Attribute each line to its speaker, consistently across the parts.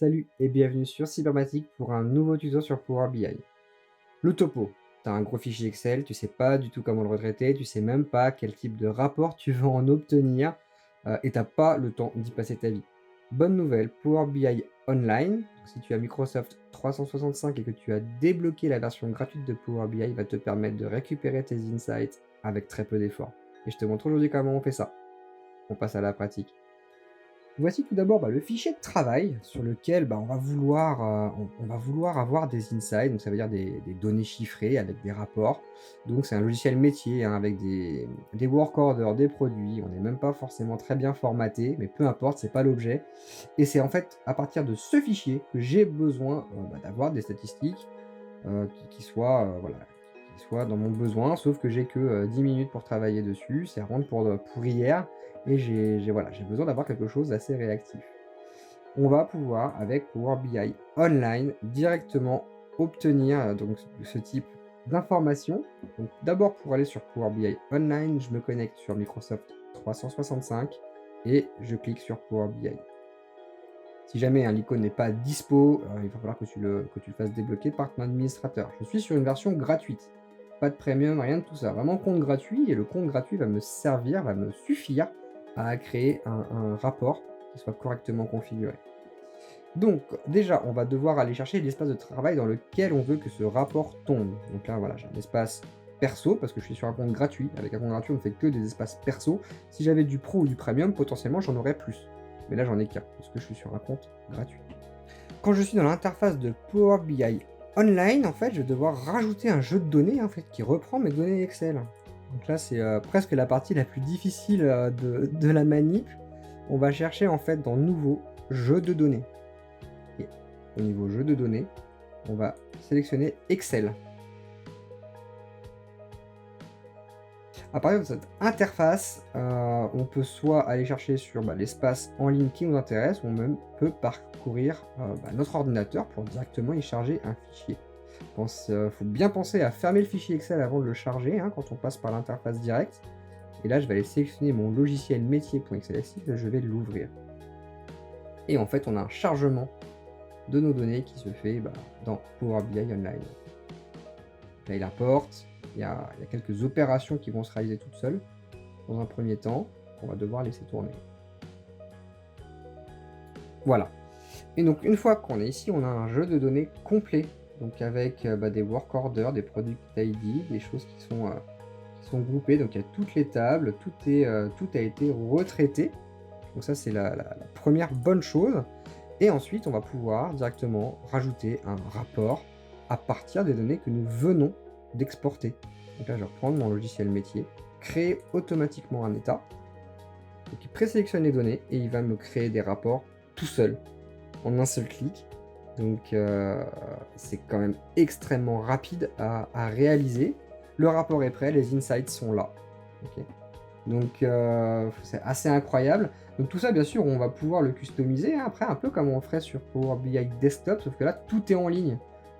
Speaker 1: Salut et bienvenue sur Cybermatic pour un nouveau tuto sur Power BI. Le topo, tu as un gros fichier Excel, tu sais pas du tout comment le retraiter, tu sais même pas quel type de rapport tu veux en obtenir et tu pas le temps d'y passer ta vie. Bonne nouvelle, Power BI Online, donc si tu as Microsoft 365 et que tu as débloqué la version gratuite de Power BI, va te permettre de récupérer tes insights avec très peu d'efforts. Et je te montre aujourd'hui comment on fait ça. On passe à la pratique. Voici tout d'abord le fichier de travail sur lequel on va vouloir avoir des insights, donc ça veut dire des données chiffrées avec des rapports. Donc c'est un logiciel métier hein, avec des work orders, des produits. On n'est même pas forcément très bien formaté, mais peu importe, c'est pas l'objet. Et c'est en fait à partir de ce fichier que j'ai besoin d'avoir des statistiques qui soient, qui soient dans mon besoin, sauf que j'ai que 10 minutes pour travailler dessus. C'est vraiment pour hier et j'ai besoin d'avoir quelque chose d'assez réactif. On va pouvoir, avec Power BI Online, directement obtenir donc ce type d'informations. Donc d'abord pour aller sur Power BI Online, je me connecte sur Microsoft 365 et je clique sur Power BI. Si jamais un l'icône n'est pas dispo, il va falloir que tu le fasses débloquer par ton administrateur. Je suis sur une version gratuite, pas de premium, rien de tout ça. Vraiment compte gratuit et le compte gratuit va me servir, va me suffire à créer un rapport qui soit correctement configuré. Donc déjà, on va devoir aller chercher l'espace de travail dans lequel on veut que ce rapport tombe. Donc là, voilà, j'ai un espace perso parce que je suis sur un compte gratuit. Avec un compte gratuit, on ne fait que des espaces perso. Si j'avais du pro ou du premium, potentiellement, j'en aurais plus. Mais là, j'en ai qu'un parce que je suis sur un compte gratuit. Quand je suis dans l'interface de Power BI Online, en fait, je vais devoir rajouter un jeu de données en fait, qui reprend mes données Excel. Donc là, c'est presque la partie la plus difficile de la manip. On va chercher en fait dans Nouveau, jeu de données. Et au niveau jeu de données, on va sélectionner Excel. À partir de cette interface, on peut soit aller chercher sur l'espace en ligne qui nous intéresse, ou on même peut parcourir notre ordinateur pour directement y charger un fichier. Il faut bien penser à fermer le fichier Excel avant de le charger, hein, quand on passe par l'interface directe. Et là, je vais aller sélectionner mon logiciel métier.xlsx, je vais l'ouvrir. Et en fait, on a un chargement de nos données qui se fait dans Power BI Online. Là, il importe. Il y a quelques opérations qui vont se réaliser toutes seules. Dans un premier temps, on va devoir laisser tourner. Voilà. Et donc, une fois qu'on est ici, on a un jeu de données complet. Donc, avec des work orders, des product ID, des choses qui sont groupées. Donc, il y a toutes les tables, tout a été retraité. Donc, ça, c'est la première bonne chose. Et ensuite, on va pouvoir directement rajouter un rapport à partir des données que nous venons d'exporter. Donc là, je vais reprendre mon logiciel métier, créer automatiquement un état. Donc il présélectionne les données et il va me créer des rapports tout seul, en un seul clic. Donc c'est quand même extrêmement rapide à réaliser. Le rapport est prêt, les insights sont là. Okay. Donc c'est assez incroyable. Donc tout ça, bien sûr, on va pouvoir le customiser hein, après, un peu comme on ferait sur Power BI Desktop, sauf que là, tout est en ligne.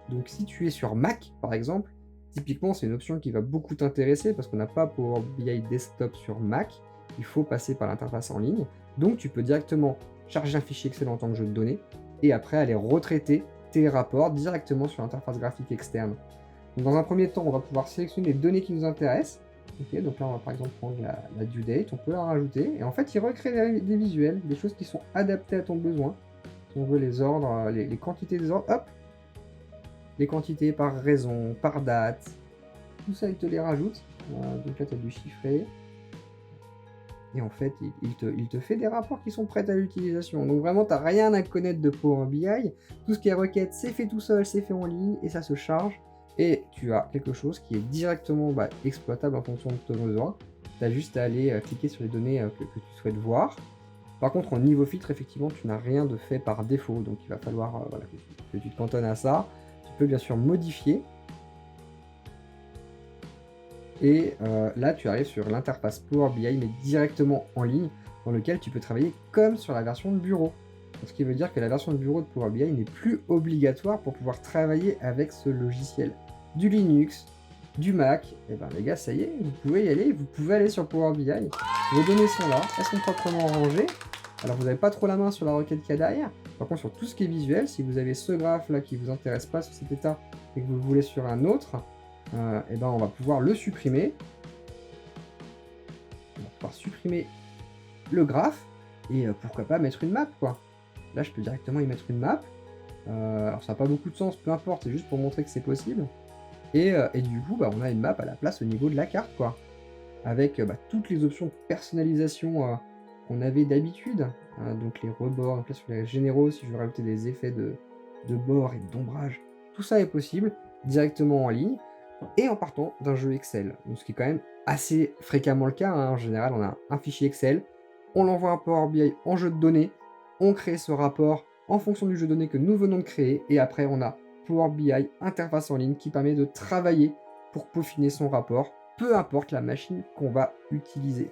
Speaker 1: Donc si tu es sur Mac, par exemple, typiquement, c'est une option qui va beaucoup t'intéresser parce qu'on n'a pas Power BI Desktop sur Mac. Il faut passer par l'interface en ligne. Donc tu peux directement charger un fichier Excel en tant que jeu de données et après aller retraiter tes rapports directement sur l'interface graphique externe. Donc dans un premier temps, on va pouvoir sélectionner les données qui nous intéressent. Okay, donc là, on va par exemple prendre la due date, on peut la rajouter, et en fait, il recrée des visuels, des choses qui sont adaptées à ton besoin. Si on veut les ordres, les quantités des ordres, hop, les quantités par raison, par date, tout ça, il te les rajoute. Donc là, tu as du chiffré. Et en fait, il te fait des rapports qui sont prêts à l'utilisation. Donc vraiment, tu n'as rien à connaître de Power BI. Tout ce qui est requête, c'est fait tout seul, c'est fait en ligne, et ça se charge. Et tu as quelque chose qui est directement exploitable en fonction de ton besoin. Tu as juste à aller cliquer sur les données que tu souhaites voir. Par contre, en niveau filtre, effectivement, tu n'as rien de fait par défaut. Donc il va falloir que tu te cantonnes à ça. Tu peux bien sûr modifier. Et là, tu arrives sur l'interface Power BI, mais directement en ligne, dans lequel tu peux travailler comme sur la version de bureau. Ce qui veut dire que la version de bureau de Power BI n'est plus obligatoire pour pouvoir travailler avec ce logiciel. Du Linux, du Mac, et ben les gars, ça y est, vous pouvez y aller, vous pouvez aller sur Power BI. Vos données sont là, elles sont proprement rangées. Alors vous n'avez pas trop la main sur la requête qu'il y a derrière. Par contre, sur tout ce qui est visuel, si vous avez ce graphe-là qui ne vous intéresse pas sur cet état et que vous le voulez sur un autre, et ben on va pouvoir le supprimer. On va pouvoir supprimer le graphe et pourquoi pas mettre une map, quoi. Là, je peux directement y mettre une map. Alors ça n'a pas beaucoup de sens, peu importe, c'est juste pour montrer que c'est possible. Et du coup, bah, on a une map à la place au niveau de la carte, quoi. Avec bah, toutes les options de personnalisation qu'on avait d'habitude. Donc les rebords, donc là sur les généraux, si je veux rajouter des effets de bord et d'ombrage, tout ça est possible directement en ligne et en partant d'un jeu Excel. Donc, ce qui est quand même assez fréquemment le cas, hein. En général, on a un fichier Excel, on l'envoie à Power BI en jeu de données, on crée ce rapport en fonction du jeu de données que nous venons de créer, et après on a Power BI interface en ligne qui permet de travailler pour peaufiner son rapport, peu importe la machine qu'on va utiliser.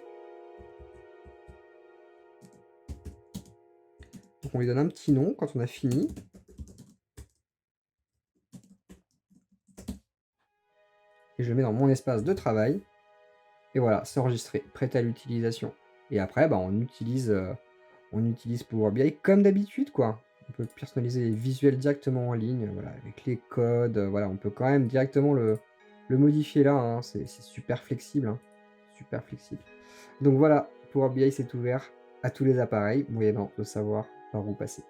Speaker 1: Donc on lui donne un petit nom quand on a fini. Et je le mets dans mon espace de travail. Et voilà, c'est enregistré, prêt à l'utilisation. Et après, bah, on utilise Power BI comme d'habitude, quoi. On peut personnaliser les visuels directement en ligne, voilà, avec les codes, voilà, on peut quand même directement le modifier là, hein. C'est super flexible, hein, super flexible. Donc voilà, Power BI s'est ouvert à tous les appareils, moyennant de savoir par où passer.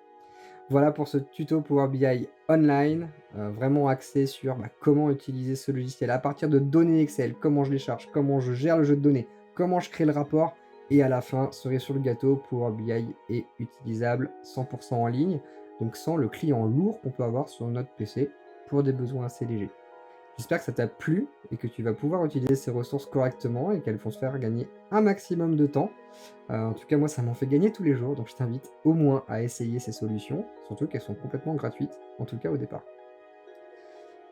Speaker 1: Voilà pour ce tuto Power BI online, vraiment axé sur bah, comment utiliser ce logiciel à partir de données Excel, comment je les charge, comment je gère le jeu de données, comment je crée le rapport, et à la fin, cerise sur le gâteau, Power BI est utilisable 100% en ligne, donc sans le client lourd qu'on peut avoir sur notre PC pour des besoins assez légers. J'espère que ça t'a plu et que tu vas pouvoir utiliser ces ressources correctement et qu'elles vont se faire gagner un maximum de temps. En tout cas, moi, ça m'en fait gagner tous les jours, donc je t'invite au moins à essayer ces solutions, surtout qu'elles sont complètement gratuites, en tout cas au départ.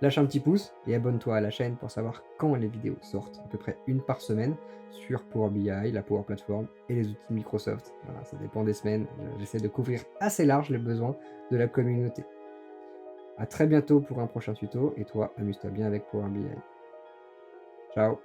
Speaker 1: Lâche un petit pouce et abonne-toi à la chaîne pour savoir quand les vidéos sortent, à peu près une par semaine, sur Power BI, la Power Platform et les outils Microsoft. Voilà, ça dépend des semaines, j'essaie de couvrir assez large les besoins de la communauté. A très bientôt pour un prochain tuto, et toi, amuse-toi bien avec Power BI. Ciao!